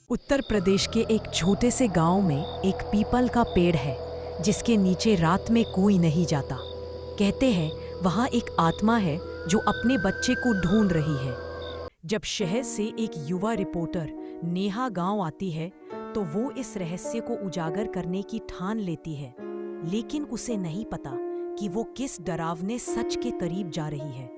उत्तर प्रदेश के एक छोटे से गांव में एक पीपल का पेड़ है जिसके नीचे रात में कोई नहीं जाता। कहते हैं वहां एक आत्मा है जो अपने बच्चे को ढूंढ रही है। जब शहर से एक युवा रिपोर्टर नेहा गांव आती है तो वो इस रहस्य को उजागर करने की ठान लेती है, लेकिन उसे नहीं पता कि वो किस डरावने सच के करीब जा रही है।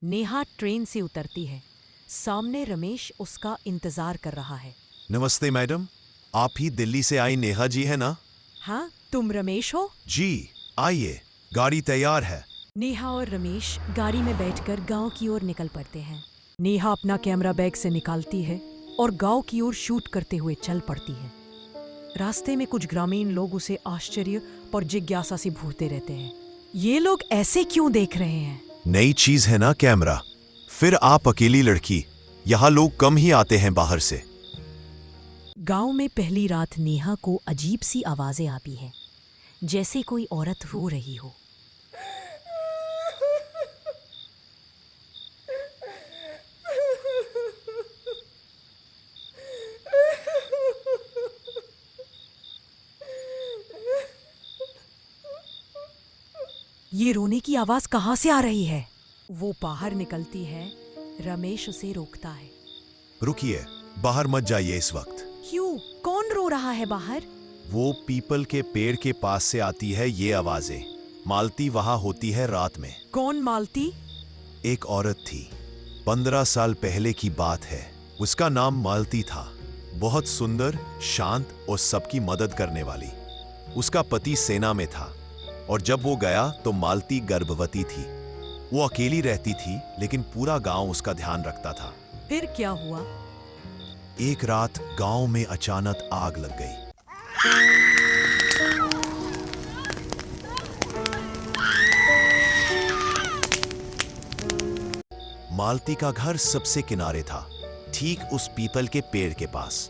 नेहा ट्रेन से उतरती है। सामने रमेश उसका इंतजार कर रहा है। नमस्ते मैडम, आप ही दिल्ली से आई नेहा जी है ना? हाँ, तुम रमेश हो? जी, आइए, गाड़ी तैयार है। नेहा और रमेश गाड़ी में बैठकर गांव की ओर निकल पड़ते हैं। नेहा अपना कैमरा बैग से निकालती है और गांव की ओर शूट करते हुए चल पड़ती है। रास्ते में कुछ ग्रामीण लोग उसे आश्चर्य और जिज्ञासा से घूरते रहते हैं। ये लोग ऐसे क्यों देख रहे हैं? नई चीज है ना कैमरा। फिर आप अकेली लड़की, यहाँ लोग कम ही आते हैं बाहर से। गांव में पहली रात नेहा को अजीब सी आवाजें आती हैं, जैसे कोई औरत रो रही हो। ये रोने की आवाज कहाँ से आ रही है? वो बाहर निकलती है। रमेश उसे रोकता है। रुकिए, बाहर मत जाइए इस वक्त। क्यों? कौन रो रहा है बाहर? वो पीपल के पेड़ के पास से आती है ये आवाजें। मालती वहां होती है रात में। कौन मालती? एक औरत थी, 15 साल पहले की बात है। उसका नाम मालती था। बहुत सुंदर, शांत और सबकी मदद करने वाली। उसका पति सेना में था और जब वो गया तो मालती गर्भवती थी। वो अकेली रहती थी, लेकिन पूरा गांव उसका ध्यान रखता था। फिर क्या हुआ? एक रात गांव में अचानक आग लग गई। मालती का घर सबसे किनारे था, ठीक उस पीपल के पेड़ के पास।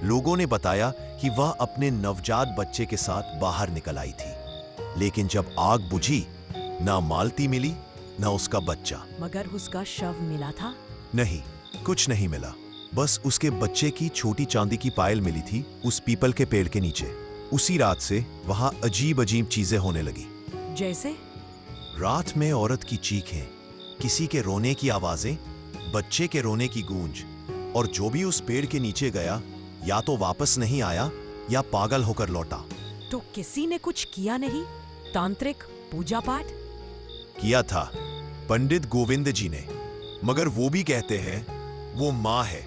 लोगों ने बताया कि वह अपने नवजात बच्चे के साथ बाहर निकल आई थी, लेकिन जब आग बुझी, ना मालती मिली ना उसका बच्चा। मगर उसका शव मिला था? नहीं, कुछ नहीं मिला। बस उसके बच्चे की छोटी चांदी की पायल मिली थी उस पीपल के पेड़ के नीचे। उसी रात से वहां अजीब अजीब चीजें होने लगी। जैसे? रात में औरत की चीखें, किसी के रोने की आवाजें, बच्चे के रोने की गूंज, और जो भी उस पेड़ के नीचे गया या तो वापस नहीं आया या पागल होकर लौटा। तो किसी ने कुछ किया नहीं? तांत्रिक पूजा पाठ? किया था पंडित गोविंद जी ने, मगर वो भी कहते हैं वो माँ है।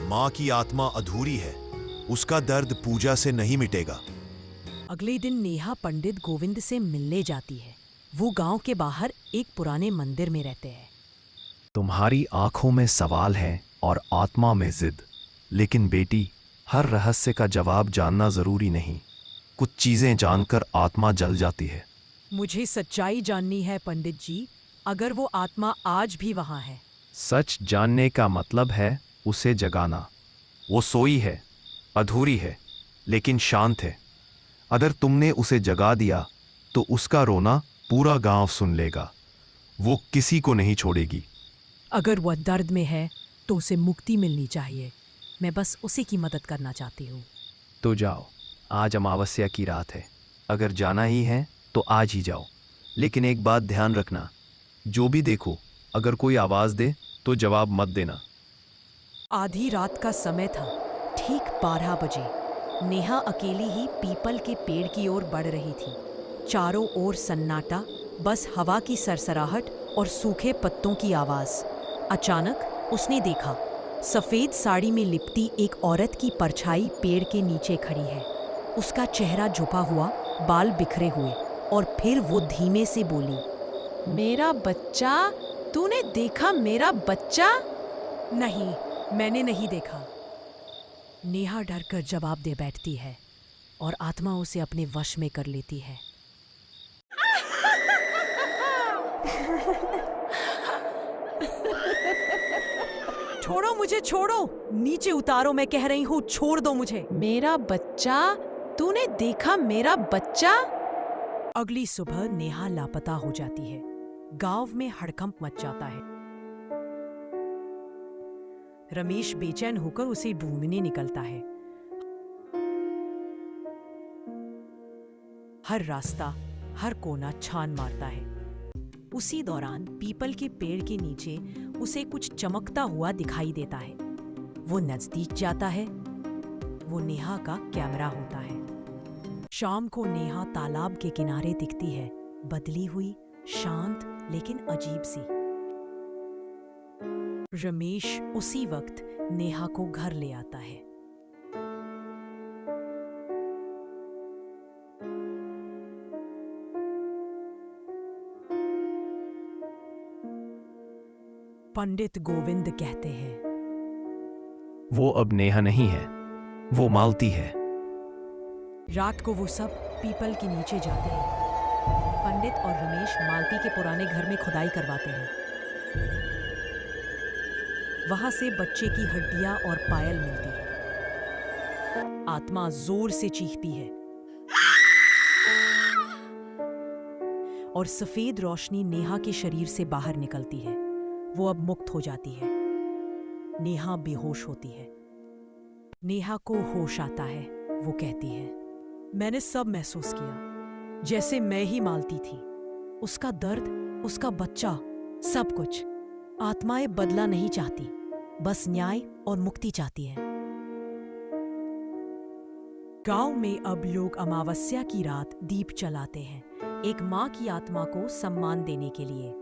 माँ की आत्मा अधूरी है, उसका दर्द पूजा से नहीं मिटेगा। अगले दिन नेहा पंडित गोविंद से मिलने जाती है। वो गांव के बाहर एक पुराने मंदिर में रहते हैं। तुम्हारी आंखों में सवाल है और आत्मा में जिद, लेकिन बेटी, हर रहस्य का जवाब जानना जरूरी नहीं। कुछ चीजें जानकर आत्मा जल जाती है। मुझे सच्चाई जाननी है पंडित जी। अगर वो आत्मा आज भी वहां है? सच जानने का मतलब है उसे जगाना। वो सोई है, अधूरी है, लेकिन शांत है। अगर तुमने उसे जगा दिया तो उसका रोना पूरा गांव सुन लेगा। वो किसी को नहीं छोड़ेगी। अगर वह दर्द में है तो उसे मुक्ति मिलनी चाहिए। मैं बस उसी की मदद करना चाहती हूँ। तो जाओ, आज अमावस्या की रात है। अगर जाना ही है तो आज ही जाओ, लेकिन एक बात ध्यान रखना, जो भी देखो, अगर कोई आवाज दे तो जवाब मत देना। आधी रात का समय था, ठीक 12 बजे। नेहा अकेली ही पीपल के पेड़ की ओर बढ़ रही थी। चारों ओर सन्नाटा, बस हवा की सरसराहट और सूखे पत्तों की आवाज। अचानक उसने देखा, सफेद साड़ी में लिपटी एक औरत की परछाई पेड़ के नीचे खड़ी है। उसका चेहरा झुका हुआ, बाल बिखरे हुए, और फिर वो धीमे से बोली, मेरा बच्चा? तूने देखा मेरा बच्चा? नहीं, मैंने नहीं देखा। नेहा डरकर जवाब दे बैठती है और आत्मा उसे अपने वश में कर लेती है। छोड़ो मुझे, छोड़ो! नीचे उतारो, मैं कह रही हूँ, छोड़ दो मुझे। मेरा बच्चा? तूने देखा मेरा बच्चा? अगली सुबह नेहा लापता हो जाती है। गांव में हड़कंप मच जाता है। रमेश बेचैन होकर उसे ढूंढने निकलता है। हर रास्ता, हर कोना छान मारता है। उसी दौरान पीपल के पेड़ के नीचे उसे कुछ चमकता हुआ दिखाई देता है। वो नजदीक जाता है। वो नेहा का कैमरा होता है। शाम को नेहा तालाब के किनारे दिखती है, बदली हुई, शांत लेकिन अजीब सी। रमेश उसी वक्त नेहा को घर ले आता है। पंडित गोविंद कहते हैं, वो अब नेहा नहीं है, वो मालती है। रात को वो सब पीपल के नीचे जाते हैं। पंडित और रमेश मालती के पुराने घर में खुदाई करवाते हैं। वहां से बच्चे की हड्डियां और पायल मिलती है। आत्मा जोर से चीखती है और सफेद रोशनी नेहा के शरीर से बाहर निकलती है। वो अब मुक्त हो जाती है। नेहा बेहोश होती है। नेहा को होश आता है। वो कहती है, मैंने सब महसूस किया, जैसे मैं ही मालती थी। उसका दर्द, उसका बच्चा, सब कुछ। आत्माएं बदला नहीं चाहती, बस न्याय और मुक्ति चाहती है। गांव में अब लोग अमावस्या की रात दीप जलाते हैं, एक मां की आत्मा को सम्मान देने के लिए।